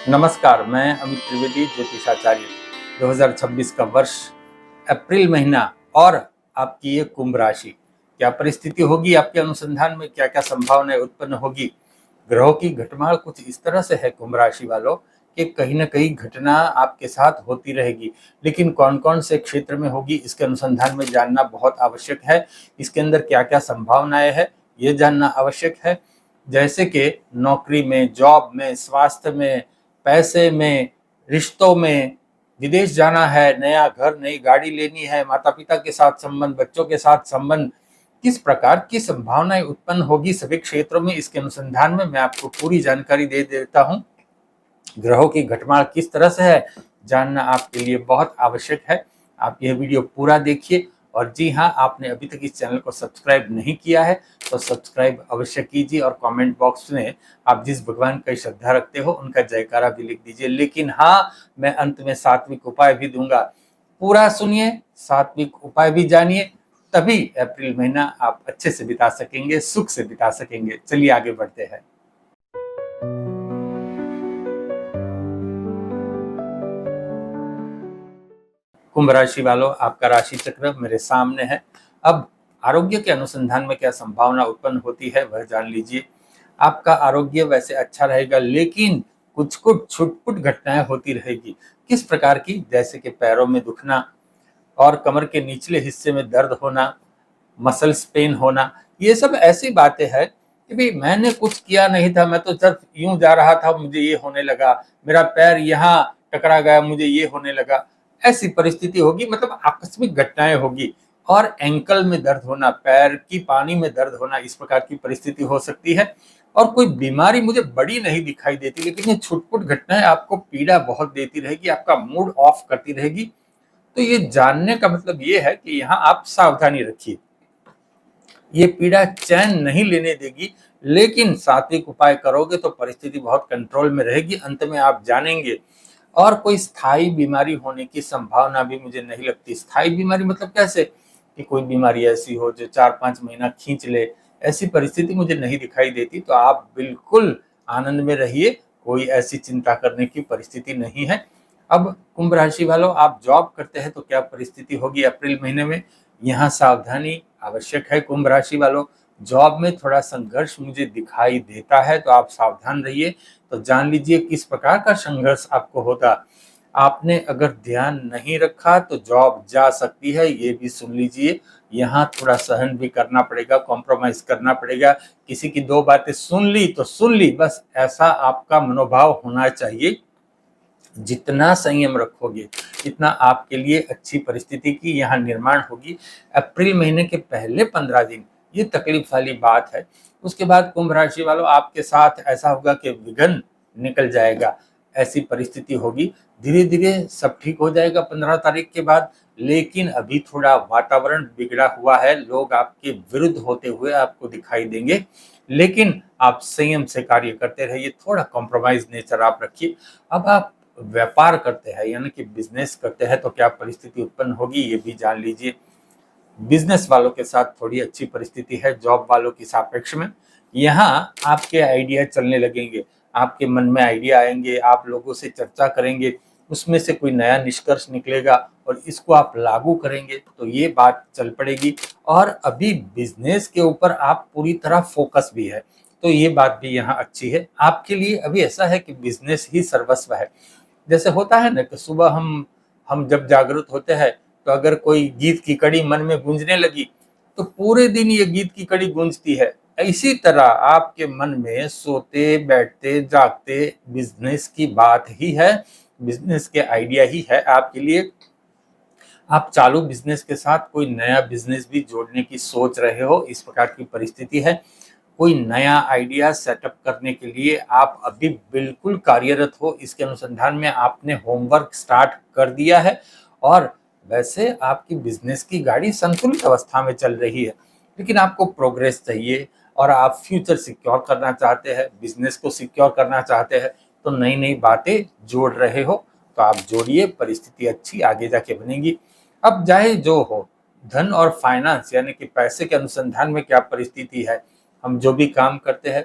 नमस्कार, मैं अमित त्रिवेदी ज्योतिषाचार्य। 2026 का वर्ष अप्रैल महीना और आपकी ये कुंभ राशि क्या परिस्थिति होगी, आपके अनुसंधान में क्या क्या संभावनाएं उत्पन्न होगी। ग्रहों की घटमाल कुछ इस तरह से है कुंभ राशि वालों कि कहीं ना कहीं घटना आपके साथ होती रहेगी, लेकिन कौन कौन से क्षेत्र में होगी इसके अनुसंधान में जानना बहुत आवश्यक है। इसके अंदर क्या क्या संभावनाएं है ये जानना आवश्यक है। जैसे कि नौकरी में, जॉब में, स्वास्थ्य में, पैसे में, रिश्तों में, विदेश जाना है, नया घर, नई गाड़ी लेनी है, माता पिता के साथ संबंध, बच्चों के साथ संबंध, किस प्रकार की संभावनाएं उत्पन्न होगी सभी क्षेत्रों में, इसके अनुसंधान में मैं आपको पूरी जानकारी दे देता हूं। ग्रहों की घटमाल किस तरह से है जानना आपके लिए बहुत आवश्यक है। आप यह वीडियो पूरा देखिए। और जी हाँ, आपने अभी तक इस चैनल को सब्सक्राइब नहीं किया है तो सब्सक्राइब अवश्य कीजिए और कमेंट बॉक्स में आप जिस भगवान की श्रद्धा रखते हो उनका जयकारा भी लिख दीजिए। लेकिन हाँ, मैं अंत में सात्विक उपाय भी दूंगा, पूरा सुनिए, सात्विक उपाय भी जानिए, तभी अप्रैल महीना आप अच्छे से बिता सकेंगे, सुख से बिता सकेंगे। चलिए आगे बढ़ते हैं। कुंभ राशि वालों, आपका राशि चक्र मेरे सामने है। अब आरोग्य के अनुसंधान में क्या संभावना उत्पन्न होती है वह जान लीजिए। आपका आरोग्य वैसे अच्छा रहेगा, लेकिन कुछ कुछ छुटपुट घटनाएं होती रहेगी। किस प्रकार की? जैसे कि पैरों में दुखना और कमर के निचले हिस्से में दर्द होना, मसल्स पेन होना। ये सब ऐसी बातें हैं कि भाई मैंने कुछ किया नहीं था, मैं तो सिर्फ यूं जा रहा था, मुझे ये होने लगा, मेरा पैर यहाँ टकरा गया, मुझे ये होने लगा। ऐसी परिस्थिति होगी, मतलब आकस्मिक घटनाएं होगी। और एंकल में दर्द होना, पैर की पानी में दर्द होना, इस प्रकार की परिस्थिति हो सकती है। और कोई बीमारी मुझे बड़ी नहीं दिखाई देती, लेकिन ये छुटपुट घटनाएं आपको पीड़ा बहुत देती रहेगी, आपका मूड ऑफ करती रहेगी। तो ये जानने का मतलब ये है कि यहाँ आप सावधानी रखिए। ये पीड़ा चैन नहीं लेने देगी, लेकिन सात्विक उपाय करोगे तो परिस्थिति बहुत कंट्रोल में रहेगी, अंत में आप जानेंगे। और कोई स्थायी बीमारी होने की संभावना भी मुझे नहीं लगती। स्थायी बीमारी मतलब कैसे? कि कोई बीमारी ऐसी हो जो 4-5 महीना खींच ले, ऐसी परिस्थिति मुझे नहीं दिखाई देती। तो आप बिल्कुल आनंद में रहिए, कोई ऐसी चिंता करने की परिस्थिति नहीं है। अब कुंभ राशि वालों, आप जॉब करते हैं तो क्या परिस्थिति होगी अप्रैल महीने में? यहाँ सावधानी आवश्यक है। कुंभ राशि वालों, जॉब में थोड़ा संघर्ष मुझे दिखाई देता है, तो आप सावधान रहिए। तो जान लीजिए किस प्रकार का संघर्ष आपको होगा। आपने अगर ध्यान नहीं रखा तो जॉब जा सकती है, ये भी सुन लीजिए। यहाँ थोड़ा सहन भी करना पड़ेगा, कॉम्प्रोमाइज करना पड़ेगा। किसी की दो बातें सुन ली तो सुन ली, बस ऐसा आपका मनोभाव होना चाहिए। जितना संयम रखोगे इतना आपके लिए अच्छी परिस्थिति की यहाँ निर्माण होगी। अप्रैल महीने के पहले 15 दिन ये तकलीफ वाली बात है। उसके बाद कुंभ राशि वालों, आपके साथ ऐसा होगा कि विघ्न निकल जाएगा, ऐसी परिस्थिति होगी। धीरे धीरे सब ठीक हो जाएगा 15 तारीख के बाद। लेकिन अभी थोड़ा वातावरण बिगड़ा हुआ है, लोग आपके विरुद्ध होते हुए आपको दिखाई देंगे, लेकिन आप संयम से कार्य करते रहिए, थोड़ा कॉम्प्रोमाइज नेचर आप रखिए। अब आप व्यापार करते हैं यानी कि बिजनेस करते हैं तो क्या परिस्थिति उत्पन्न होगी ये भी जान लीजिए। बिजनेस वालों के साथ थोड़ी अच्छी परिस्थिति है जॉब वालों की सापेक्ष में। यहाँ आपके आइडिया चलने लगेंगे, आपके मन में आइडिया आएंगे, आप लोगों से चर्चा करेंगे, उसमें से कोई नया निष्कर्ष निकलेगा और इसको आप लागू करेंगे तो ये बात चल पड़ेगी। और अभी बिजनेस के ऊपर आप पूरी तरह फोकस भी है, तो ये बात भी यहाँ अच्छी है आपके लिए। अभी ऐसा है कि बिजनेस ही सर्वस्व है। जैसे होता है ना कि सुबह हम जब जागृत होते हैं तो अगर कोई गीत की कड़ी मन में गूंजने लगी तो पूरे दिन ये गीत की कड़ी गूंजती है। इसी तरह आपके मन में सोते बैठते जागते बिजनेस की बात ही है, बिजनेस के आइडिया ही है आपके लिए। आप चालू बिजनेस के साथ कोई नया बिजनेस भी जोड़ने की सोच रहे हो, इस प्रकार की परिस्थिति है। कोई नया आइडिया सेटअप करने के लिए आप अभी बिल्कुल कार्यरत हो, इसके अनुसंधान में आपने होमवर्क स्टार्ट कर दिया है। और वैसे आपकी बिजनेस की गाड़ी संतुलित अवस्था में चल रही है, लेकिन आपको प्रोग्रेस चाहिए और आप फ्यूचर सिक्योर करना चाहते हैं, बिजनेस को सिक्योर करना चाहते हैं, तो नई नई बातें जोड़ रहे हो तो आप जोड़िए, परिस्थिति अच्छी आगे जाके बनेगी। अब चाहे जो हो, धन और फाइनेंस यानी कि पैसे के अनुसंधान में क्या परिस्थिति है। हम जो भी काम करते हैं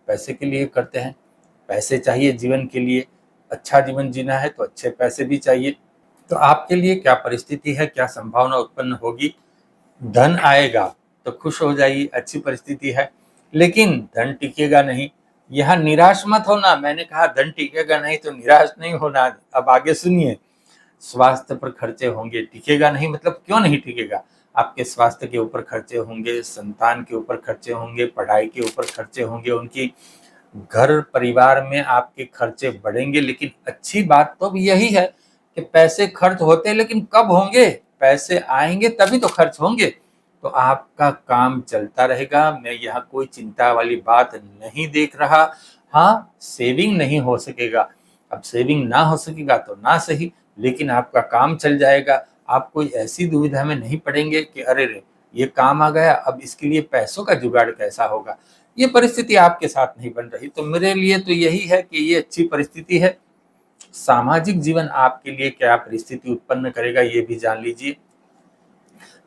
पैसे के लिए करते हैं, पैसे चाहिए जीवन के लिए, अच्छा जीवन जीना है तो अच्छे पैसे भी चाहिए। तो आपके लिए क्या परिस्थिति है, क्या संभावना उत्पन्न होगी? धन आएगा तो खुश हो जाइए, अच्छी परिस्थिति है, लेकिन धन टिकेगा नहीं। यहाँ निराश मत होना, मैंने कहा धन टिकेगा नहीं तो निराश नहीं होना। अब आगे सुनिए, स्वास्थ्य पर खर्चे होंगे, टिकेगा नहीं मतलब क्यों नहीं टिकेगा? आपके स्वास्थ्य के ऊपर खर्चे होंगे, संतान के ऊपर खर्चे होंगे, पढ़ाई के ऊपर खर्चे होंगे, उनकी घर परिवार में आपके खर्चे बढ़ेंगे। लेकिन अच्छी बात तो यही है कि पैसे खर्च होते हैं, लेकिन कब होंगे? पैसे आएंगे तभी तो खर्च होंगे। तो आपका काम चलता रहेगा, मैं यहाँ कोई चिंता वाली बात नहीं देख रहा। हाँ, सेविंग नहीं हो सकेगा, अब सेविंग ना हो सकेगा तो ना सही, लेकिन आपका काम चल जाएगा। आप कोई ऐसी दुविधा में नहीं पड़ेंगे कि अरे रे, ये काम आ गया, अब इसके लिए पैसों का जुगाड़ कैसा होगा। ये परिस्थिति आपके साथ नहीं बन रही। तो मेरे लिए तो यही है कि ये अच्छी परिस्थिति है। सामाजिक जीवन आपके लिए क्या परिस्थिति उत्पन्न करेगा ये भी जान लीजिए।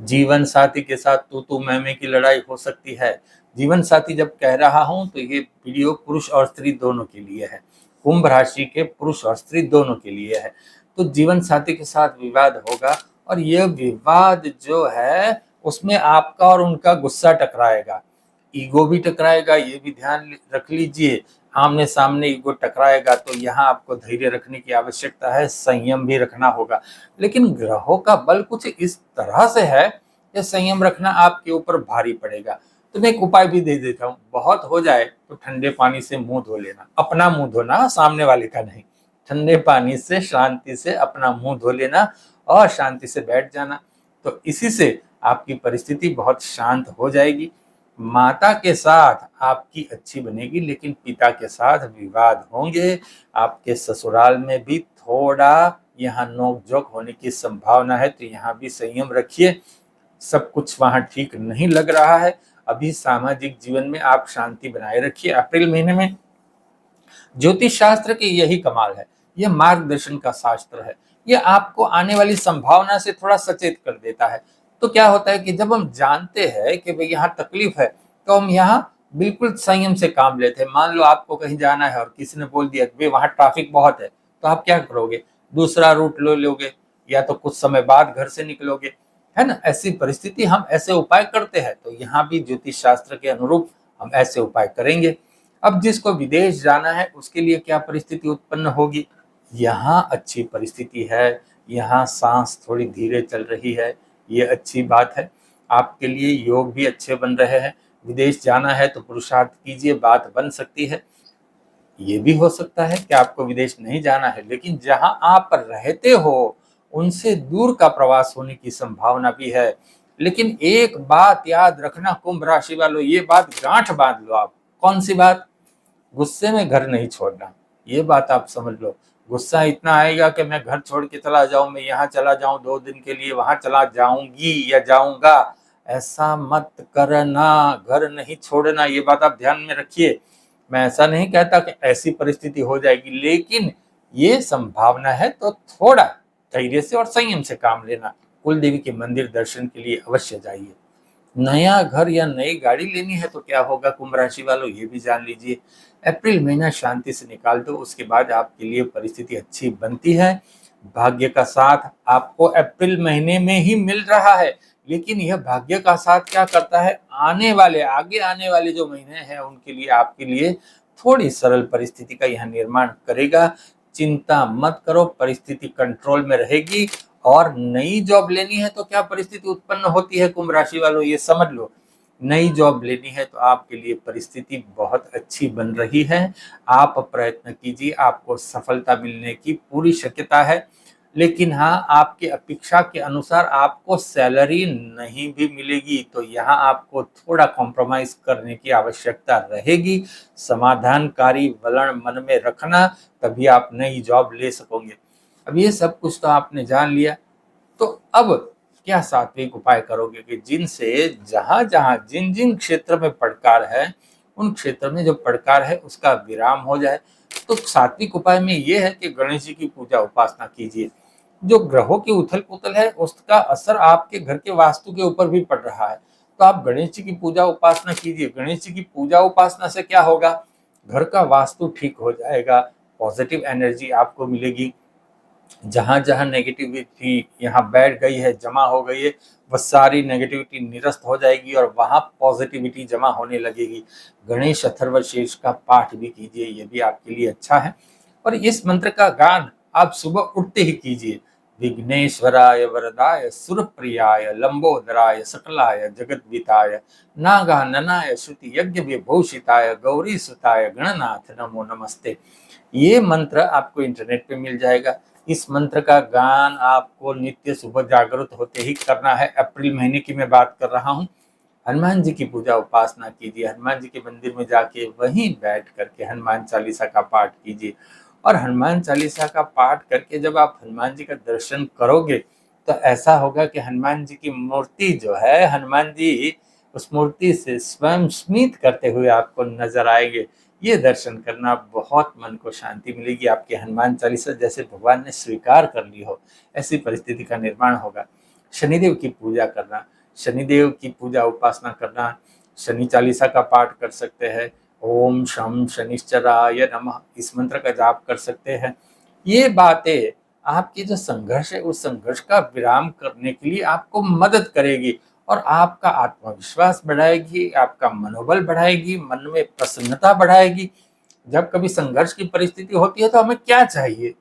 जीवन साथी के साथ तू मैं की लड़ाई हो सकती है। जीवन साथी जब कह रहा हूं तो ये वीडियो पुरुष और स्त्री दोनों के लिए है। कुंभ राशि के पुरुष और स्त्री दोनों के लिए है। तो जीवन साथी के साथ विवाद होगा, और यह विवाद जो है उसमें आपका और उनका गुस्सा टकराएगा, ईगो भी टकराएगा, ये भी ध्यान रख लीजिए। आमने सामने ईगो टकराएगा तो यहाँ आपको धैर्य रखने की आवश्यकता है, संयम भी रखना होगा। लेकिन ग्रहों का बल कुछ इस तरह से है कि संयम रखना आपके ऊपर भारी पड़ेगा। तो मैं एक उपाय भी दे देता हूँ, बहुत हो जाए तो ठंडे पानी से मुंह धो लेना, अपना मुंह धोना, सामने वाले का नहीं। ठंडे पानी से शांति से अपना मुंह धो लेना और शांति से बैठ जाना। तो इसी से आपकी परिस्थिति बहुत शांत हो जाएगी। माता के साथ आपकी अच्छी बनेगी, लेकिन पिता के साथ विवाद होंगे। आपके ससुराल में भी थोड़ा यहाँ नोक-झोंक होने की संभावना है, तो यहाँ भी संयम रखिए। सब कुछ वहाँ ठीक नहीं लग रहा है। अभी सामाजिक जीवन में आप शांति बनाए रखिए। अप्रैल महीने में ज्योतिष शास्त्र की यही कमाल है, यह मार्गदर्शन का शास्त्र है। यह आपको आने वाली संभावना से थोड़ा सचेत कर देता है। तो क्या होता है कि जब हम जानते हैं कि भाई यहाँ तकलीफ है, तो हम यहाँ बिल्कुल संयम से काम लेते हैं। मान लो आपको कहीं जाना है और किसी ने बोल दिया कि भाई वहाँ ट्रैफिक बहुत है, तो आप क्या करोगे? दूसरा रूट ले लोगे, या तो कुछ समय बाद घर से निकलोगे, है ना? ऐसी परिस्थिति हम ऐसे उपाय करते हैं। तो यहाँ भी ज्योतिष शास्त्र के अनुरूप हम ऐसे उपाय करेंगे। अब जिसको विदेश जाना है उसके लिए क्या परिस्थिति उत्पन्न होगी? यहाँ अच्छी परिस्थिति है, यहाँ सांस थोड़ी धीरे चल रही है, ये अच्छी बात है। आपके लिए योग भी अच्छे बन रहे हैं। विदेश जाना है तो पुरुषार्थ कीजिए, बात बन सकती है। ये भी हो सकता है कि आपको विदेश नहीं जाना है, लेकिन जहाँ आप रहते हो उनसे दूर का प्रवास होने की संभावना भी है। लेकिन एक बात याद रखना कुंभ राशि वालों, ये बात गांठ बांध लो आप। कौन सी बात? गुस्से में घर नहीं छोड़ना, ये बात आप समझ लो। गुस्सा इतना आएगा कि मैं घर छोड़ के चला जाऊं, मैं यहाँ चला जाऊं 2 दिन के लिए, वहां चला जाऊंगी या जाऊंगा, ऐसा मत करना। घर नहीं छोड़ना, ये बात आप ध्यान में रखिए। मैं ऐसा नहीं कहता कि ऐसी परिस्थिति हो जाएगी, लेकिन ये संभावना है, तो थोड़ा धैर्य से और संयम से काम लेना। कुल देवी के मंदिर दर्शन के लिए अवश्य जाइए। नया घर या नई गाड़ी लेनी है तो क्या होगा कुंभ राशि वालों, ये भी जान लीजिए। अप्रैल महीना शांति से निकाल दो, उसके बाद आपके लिए परिस्थिति अच्छी बनती है। भाग्य का साथ आपको अप्रैल महीने में ही मिल रहा है, लेकिन यह भाग्य का साथ क्या करता है, आगे आने वाले जो महीने हैं उनके लिए, आपके लिए थोड़ी सरल परिस्थिति का यह निर्माण करेगा। चिंता मत करो, परिस्थिति कंट्रोल में रहेगी। और नई जॉब लेनी है तो क्या परिस्थिति उत्पन्न होती है कुंभ राशि वालों, ये समझ लो। नई जॉब लेनी है तो आपके लिए परिस्थिति बहुत अच्छी बन रही है। आप प्रयत्न कीजिए, आपको सफलता मिलने की पूरी शक्यता है। लेकिन हाँ, आपके अपेक्षा के अनुसार आपको सैलरी नहीं भी मिलेगी, तो यहाँ आपको थोड़ा कॉम्प्रोमाइज करने की आवश्यकता रहेगी। समाधानकारी वलण मन में रखना, तभी आप नई जॉब ले सकोगे। अब ये सब कुछ तो आपने जान लिया, तो अब क्या सात्विक उपाय करोगे कि जिनसे जहां जहां जिन जिन क्षेत्र में पड़कार है, उन क्षेत्र में जो पड़कार है उसका विराम हो जाए। तो सात्विक उपाय में ये है कि गणेश जी की पूजा उपासना कीजिए। जो ग्रहों की उथल पुथल है उसका असर आपके घर के वास्तु के ऊपर भी पड़ रहा है, तो आप गणेश जी की पूजा उपासना कीजिए। गणेश जी की पूजा उपासना से क्या होगा, घर का वास्तु ठीक हो जाएगा, पॉजिटिव एनर्जी आपको मिलेगी। जहाँ जहाँ नेगेटिविटी यहाँ बैठ गई है, जमा हो गई है, वह सारी नेगेटिविटी निरस्त हो जाएगी और वहाँ पॉजिटिविटी जमा होने लगेगी। गणेश अथर्वशीर्ष का पाठ भी कीजिए, ये भी आपके लिए अच्छा है। और इस मंत्र का गान आप सुबह उठते ही कीजिए। विघ्नेश्वराय वरदाय सुरप्रियाय लंबोदराय सकलाय जगद्विताय नागाननाय श्रुति यज्ञ विभूषिताय गौरी सुताय गणनाथ नमो नमस्ते। ये मंत्र आपको इंटरनेट पे मिल जाएगा। इस मंत्र का गान आपको नित्य सुबह जागृत होते ही करना है। अप्रैल महीने की मैं बात कर रहा हूँ। हनुमान जी की पूजा उपासना कीजिए, हनुमान जी के मंदिर में जाके वहीं बैठ करके हनुमान चालीसा का पाठ कीजिए। और हनुमान चालीसा का पाठ करके जब आप हनुमान जी का दर्शन करोगे तो ऐसा होगा कि हनुमान जी की मूर्ति जो है, हनुमान जी उस मूर्ति से स्वयं स्मित करते हुए आपको नजर आएंगे। ये दर्शन करना बहुत मन को शांति मिलेगी। आपके हनुमान चालीसा जैसे भगवान ने स्वीकार कर ली हो, ऐसी परिस्थिति का निर्माण होगा। शनिदेव की पूजा करना, शनिदेव की पूजा उपासना करना, शनि चालीसा का पाठ कर सकते हैं। ओम शम शनिश्चराय नमः इस मंत्र का जाप कर सकते हैं। ये बातें आपकी जो संघर्ष है उस संघर्ष का विराम करने के लिए आपको मदद करेगी और आपका आत्मविश्वास बढ़ाएगी, आपका मनोबल बढ़ाएगी, मन में प्रसन्नता बढ़ाएगी। जब कभी संघर्ष की परिस्थिति होती है तो हमें क्या चाहिए?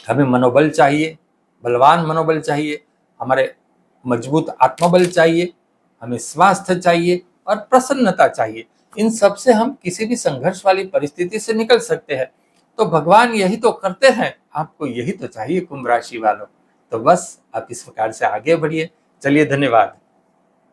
हमें मनोबल चाहिए, बलवान मनोबल चाहिए, हमारे मजबूत आत्मबल चाहिए, हमें स्वास्थ्य चाहिए और प्रसन्नता चाहिए। इन सब से हम किसी भी संघर्ष वाली परिस्थिति से निकल सकते हैं। तो भगवान यही तो करते हैं, आपको यही तो चाहिए कुंभ राशि वालों। तो बस आप इस प्रकार से आगे बढ़िए। चलिए, धन्यवाद।